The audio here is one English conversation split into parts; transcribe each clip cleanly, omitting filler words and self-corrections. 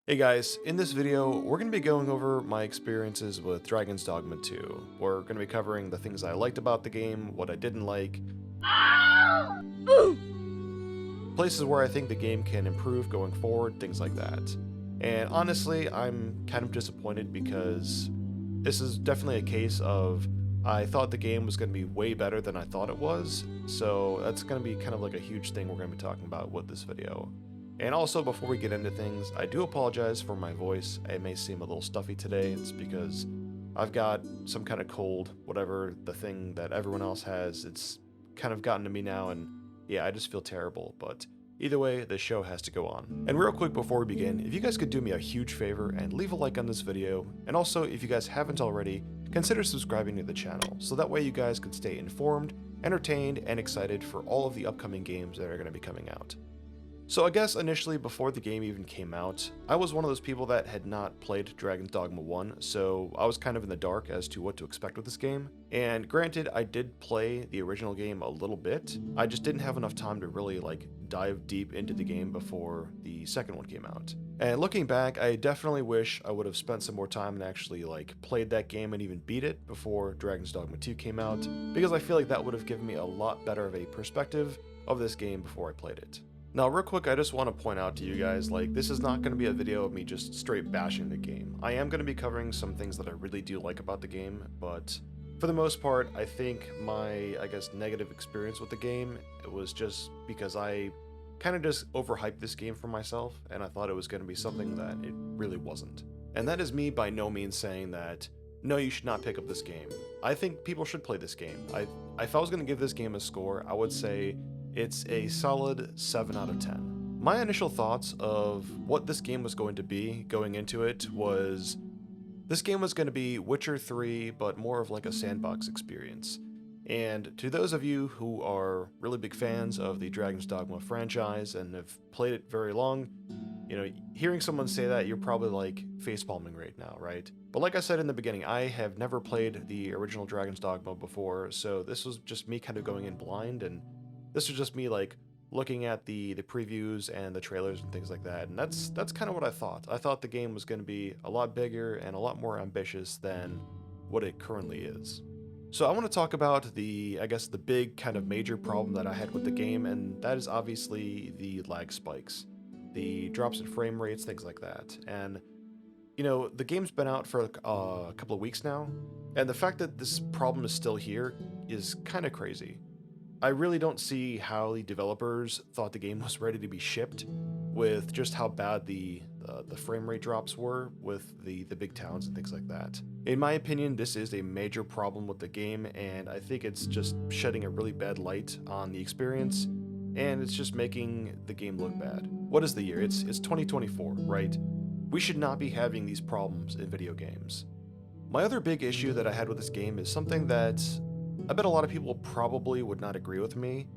Hey guys, in this video, we're going to be going over my experiences with Dragon's Dogma 2. We're going to be covering the things I liked about the game, what I didn't like, places where I think the game can improve going forward, things like that. And honestly, I'm kind of disappointed because this is definitely a case of I thought the game was going to be way better than I thought it was, so that's going to be kind of like a huge thing we're going to be talking about with this video. And also, before we get into things, I do apologize for my voice. It may seem a little stuffy today. It's because I've got some kind of cold, whatever the thing that everyone else has. It's kind of gotten to me now, and yeah, I just feel terrible. But either way, the show has to go on. And real quick before we begin, if you guys could do me a huge favor and leave a like on this video, and also if you guys haven't already, consider subscribing to the channel, so that way you guys can stay informed, entertained, and excited for all of the upcoming games that are going to be coming out. So I guess initially, before the game even came out, I was one of those people that had not played Dragon's Dogma 1, so I was kind of in the dark as to what to expect with this game. And granted, I did play the original game a little bit, I just didn't have enough time to really dive deep into the game before the second one came out. And looking back, I definitely wish I would have spent some more time and actually played that game and even beat it before Dragon's Dogma 2 came out, because I feel like that would have given me a lot better of a perspective of this game before I played it. Now, real quick, I just want to point out to you guys, this is not going to be a video of me just straight bashing the game. I am going to be covering some things that I really do like about the game, but for the most part, I think my, negative experience with the game, it was just because I kind of just overhyped this game for myself, and I thought it was going to be something that it really wasn't. And that is me by no means saying that, no, you should not pick up this game. I think people should play this game. If I was going to give this game a score, I would say it's a solid 7 out of 10. My initial thoughts of what this game was going to be going into it was this game was going to be Witcher 3, but more of a sandbox experience. And to those of you who are really big fans of the Dragon's Dogma franchise and have played it very long, hearing someone say that, you're probably facepalming right now, right? But like I said in the beginning, I have never played the original Dragon's Dogma before, so this was just me kind of going in blind, and this was just me looking at the previews and the trailers and things like that, and that's kind of what I thought. I thought the game was going to be a lot bigger and a lot more ambitious than what it currently is. So I want to talk about the big kind of major problem that I had with the game, and that is obviously the lag spikes, the drops in frame rates, things like that. And the game's been out for a couple of weeks now, and the fact that this problem is still here is kind of crazy. I really don't see how the developers thought the game was ready to be shipped with just how bad the frame rate drops were with the big towns and things like that. In my opinion, this is a major problem with the game, and I think it's just shedding a really bad light on the experience, and it's just making the game look bad. What is the year? It's 2024, right? We should not be having these problems in video games. My other big issue that I had with this game is something that I bet a lot of people probably would not agree with me,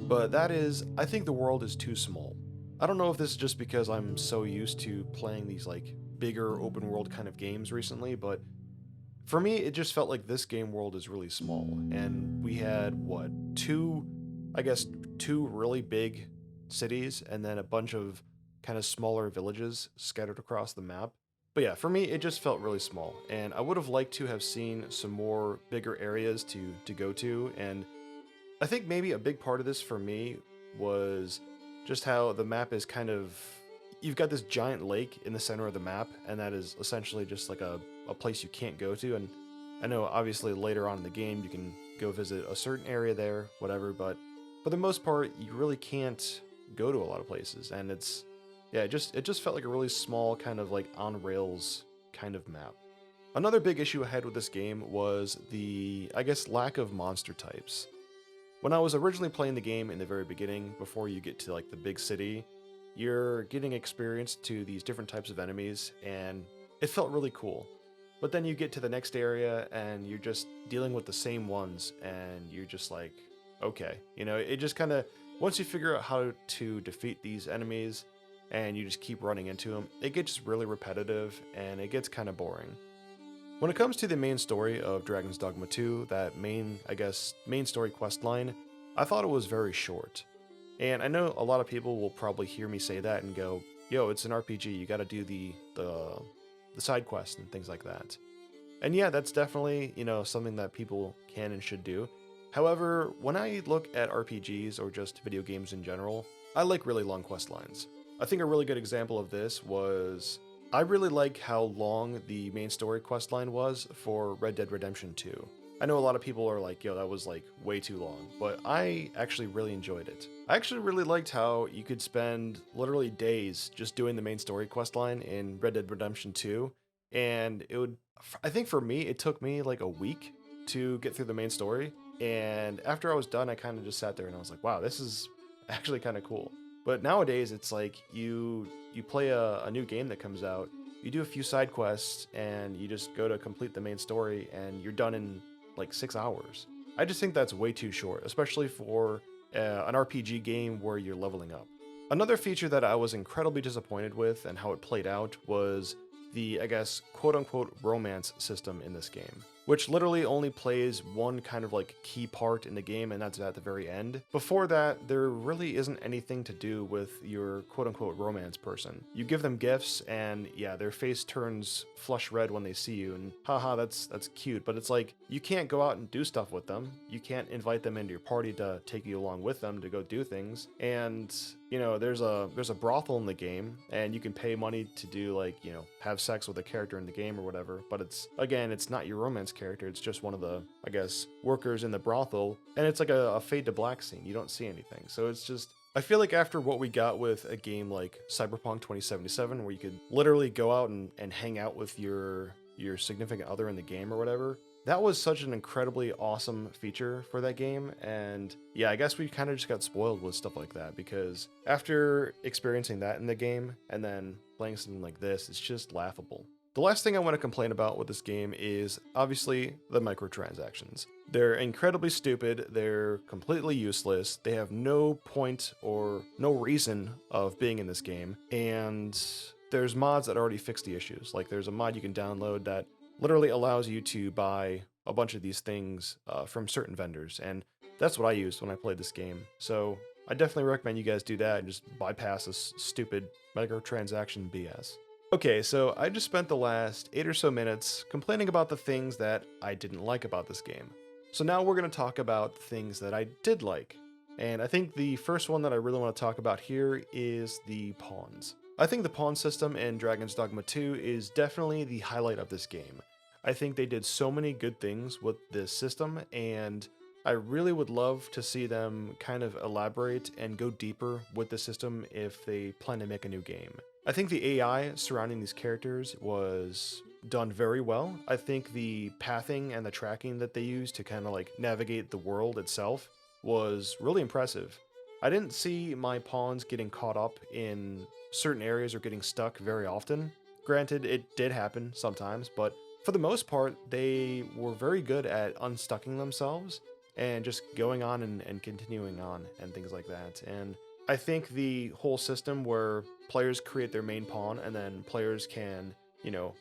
but that is, I think the world is too small. I don't know if this is just because I'm so used to playing these bigger open world kind of games recently, but for me it just felt like this game world is really small, and we had two really big cities and then a bunch of kind of smaller villages scattered across the map. But yeah, for me, it just felt really small, and I would have liked to have seen some more bigger areas to go to, and I think maybe a big part of this for me was just how the map is you've got this giant lake in the center of the map, and that is essentially just a place you can't go to, and I know obviously later on in the game you can go visit a certain area there, whatever, but for the most part, you really can't go to a lot of places, and it just felt like a really small kind of on rails kind of map. Another big issue I had with this game was the, lack of monster types. When I was originally playing the game in the very beginning, before you get to the big city, you're getting experience to these different types of enemies, and it felt really cool. But then you get to the next area and you're just dealing with the same ones, and you're just okay. It just kind of, once you figure out how to defeat these enemies, and you just keep running into them, it gets really repetitive and it gets kind of boring. When it comes to the main story of Dragon's Dogma 2, that main story quest line, I thought it was very short. And I know a lot of people will probably hear me say that and go, yo, it's an RPG. You got to do the side quests and things like that. And yeah, that's definitely, something that people can and should do. However, when I look at RPGs or just video games in general, I like really long quest lines. I think a really good example of this was I really like how long the main story quest line was for Red Dead Redemption 2. I know a lot of people are like, yo, that was like way too long, but I actually really enjoyed it. I actually really liked how you could spend literally days just doing the main story quest line in Red Dead Redemption 2, and I think for me, it took me like a week to get through the main story, and after I was done, I kind of just sat there and I was like, wow, this is actually kind of cool. But nowadays, it's like you play a new game that comes out, you do a few side quests, and you just go to complete the main story, and you're done in like 6 hours. I just think that's way too short, especially for an RPG game where you're leveling up. Another feature that I was incredibly disappointed with and how it played out was the, I guess, quote unquote romance system in this game, which literally only plays one kind of like key part in the game, and that's at the very end. Before that, there really isn't anything to do with your quote unquote romance person. You give them gifts, and yeah, their face turns flush red when they see you, and haha, that's cute, but it's like, you can't go out and do stuff with them. You can't invite them into your party to take you along with them to go do things. And there's a brothel in the game, and you can pay money to do like, have sex with a character in the game or whatever, but it's not your romance character, it's just one of the, I guess, workers in the brothel, and it's like a fade to black scene. You don't see anything. So it's just, I feel like after what we got with a game like Cyberpunk 2077, where you could literally go out and hang out with your significant other in the game or whatever, that was such an incredibly awesome feature for that game. And yeah, I guess we kind of just got spoiled with stuff like that, because after experiencing that in the game and then playing something like this, it's just laughable. The last thing I want to complain about with this game is obviously the microtransactions. They're incredibly stupid, they're completely useless, they have no point or no reason of being in this game, and there's mods that already fix the issues. Like, there's a mod you can download that literally allows you to buy a bunch of these things from certain vendors, and that's what I used when I played this game. So I definitely recommend you guys do that and just bypass this stupid microtransaction BS. Okay, so I just spent the last 8 or so minutes complaining about the things that I didn't like about this game. So now we're going to talk about things that I did like. And I think the first one that I really want to talk about here is the pawns. I think the pawn system in Dragon's Dogma 2 is definitely the highlight of this game. I think they did so many good things with this system, and I really would love to see them kind of elaborate and go deeper with the system if they plan to make a new game. I think the AI surrounding these characters was done very well. I think the pathing and the tracking that they used to kind of like navigate the world itself was really impressive. I didn't see my pawns getting caught up in certain areas or getting stuck very often. Granted, it did happen sometimes, but for the most part, they were very good at unstucking themselves and just going on and continuing on and things like that. And I think the whole system where players create their main pawn and then players can,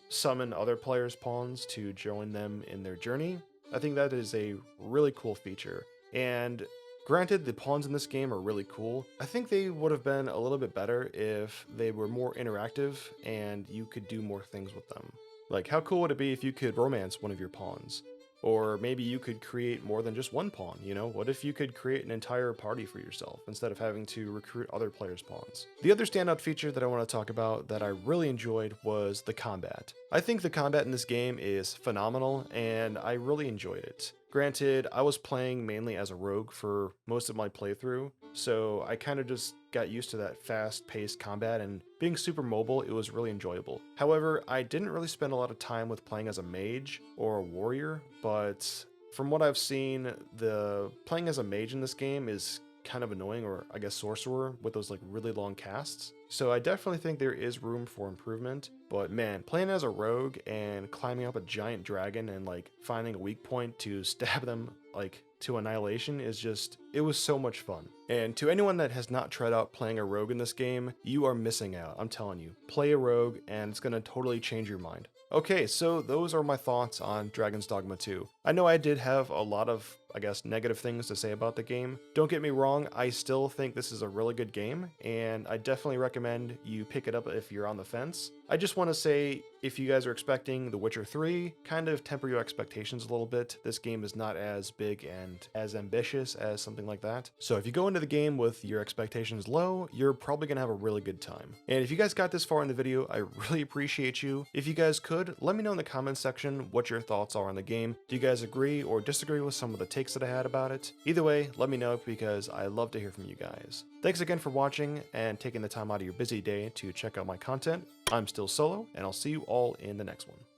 summon other players' pawns to join them in their journey, I think that is a really cool feature. And granted, the pawns in this game are really cool. I think they would have been a little bit better if they were more interactive and you could do more things with them. Like, how cool would it be if you could romance one of your pawns? Or maybe you could create more than just one pawn, What if you could create an entire party for yourself instead of having to recruit other players' pawns? The other standout feature that I want to talk about that I really enjoyed was the combat. I think the combat in this game is phenomenal, and I really enjoyed it. Granted, I was playing mainly as a rogue for most of my playthrough, so I kind of just got used to that fast-paced combat, and being super mobile, it was really enjoyable. However, I didn't really spend a lot of time with playing as a mage or a warrior, but from what I've seen, the playing as a mage in this game is kind of annoying, or I guess sorcerer, with those like really long casts. So I definitely think there is room for improvement, but man, playing as a rogue and climbing up a giant dragon and like finding a weak point to stab them like to annihilation is just, it was so much fun. And to anyone that has not tried out playing a rogue in this game, you are missing out. I'm telling you, play a rogue and it's gonna totally change your mind. Okay, so those are my thoughts on Dragon's Dogma 2. I know I did have a lot of, I guess, negative things to say about the game. Don't get me wrong, I still think this is a really good game, and I definitely recommend you pick it up if you're on the fence. I just want to say, if you guys are expecting The Witcher 3, kind of temper your expectations a little bit. This game is not as big and as ambitious as something like that. So if you go into the game with your expectations low, you're probably going to have a really good time. And if you guys got this far in the video, I really appreciate you. If you guys could, let me know in the comments section what your thoughts are on the game. Do you guys agree or disagree with some of the takes that I had about it? Either way, let me know because I love to hear from you guys. Thanks again for watching and taking the time out of your busy day to check out my content. I'm still Solo, and I'll see you all in the next one.